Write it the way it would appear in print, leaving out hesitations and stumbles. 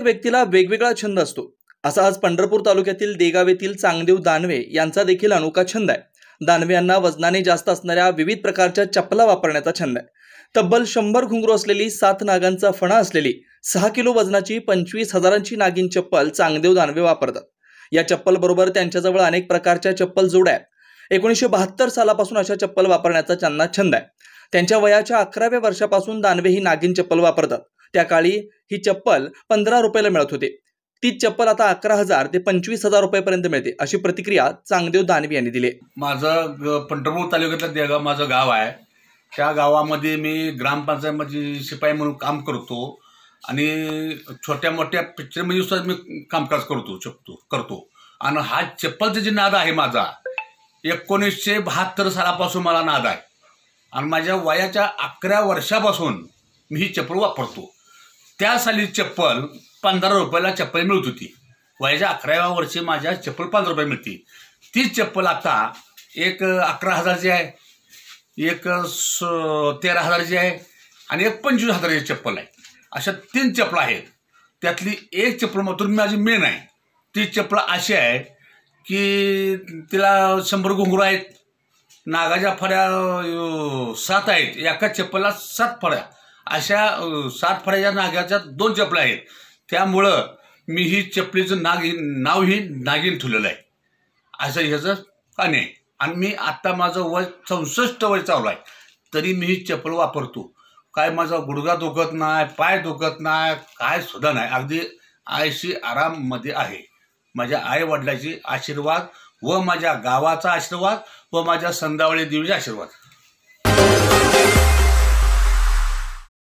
व्यक्तीला वेगवेगळा छंद असतो। असा आज पंढरपूर तालुक्यातील देगाव येथील चांगदेव दानवे यांचा देखील अनोखा छंद आहे। दानवे यांना वजनाने जास्त असणाऱ्या विविध प्रकारच्या चप्पला वापरण्याचा छंद आहे। तब्बल 100 घुंगरू असलेली 7 नागांचा फणा असलेली 6 किलो वजनाची 25,000ची नागिन चप्पल चांगदेव दानवे वापरतात। या चप्पल बरोबर त्यांच्याजवळ अनेक प्रकारच्या चप्पल जोड्या आहेत। 1972 सालापासून अशा चप्पल वापरण्याचा त्यांना छंद आहे। त्यांच्या वयाच्या 11व्या वर्षापासून दानवे ही नागिन चप्पल वापरतात। त्या काळी ही चप्पल 15 रुपयाला मिळत होती। तीच चप्पल आता 11,000 ते 25,000 रुपयापर्यंत मिळते, अशी प्रतिक्रिया चांगदेव दानवे यांनी दिली। माझं पंढरपूर तालुक्यातलं देगाव माझं गाव आहे। त्या गावामध्ये मी ग्रामपंचायतमध्ये शिपाई म्हणून काम करतो आणि छोट्या मोठ्या पिक्चरमध्ये सुद्धा मी कामकाज करतो आणि हा चप्पलचा जे नाद आहे माझा 1972 सालापासून मला नाद आहे आणि माझ्या वयाच्या 11व्या वर्षापासून मी ही चप्पल वापरतो। त्या साली चप्पल 15 रुपयाला चप्पल मिळत होती। वयाच्या 11व्या वर्षी माझ्या चप्पल 15 रुपये मिळते। तीच चप्पल आता एक 11,000ची आहे, एक 13,000ची आहे आणि एक 25,000ची चप्पल आहे। अशा 3 चप्पल आहेत। त्यातली एक चप्पल मात्र माझी मेन आहे। ती चप्पल अशी आहे की तिला 100 घुंगरू आहेत, नागाच्या फळ्या 7 आहेत, एका चप्पलला 7 फळ्या, अशा 7 फळ्याच्या नागाच्या 2 चप्पल आहेत। त्यामुळं मी ही चप्पलीचं नाव ही नागिन ठेवलेलं आहे, असं ह्याचं काने आहे। आणि मी आत्ता माझं वय 64 वय चालू आहे, तरी मी ही चप्पल वापरतो। काय माझा गुडघा दुखत नाही, पाय दुखत नाही, काय सुद्धा नाही, अगदी आयशी आराममध्ये आहे। माझ्या आई वडिलांची आशीर्वाद व माझ्या गावाचा आशीर्वाद व माझ्या संदावळी देवीचा आशीर्वाद।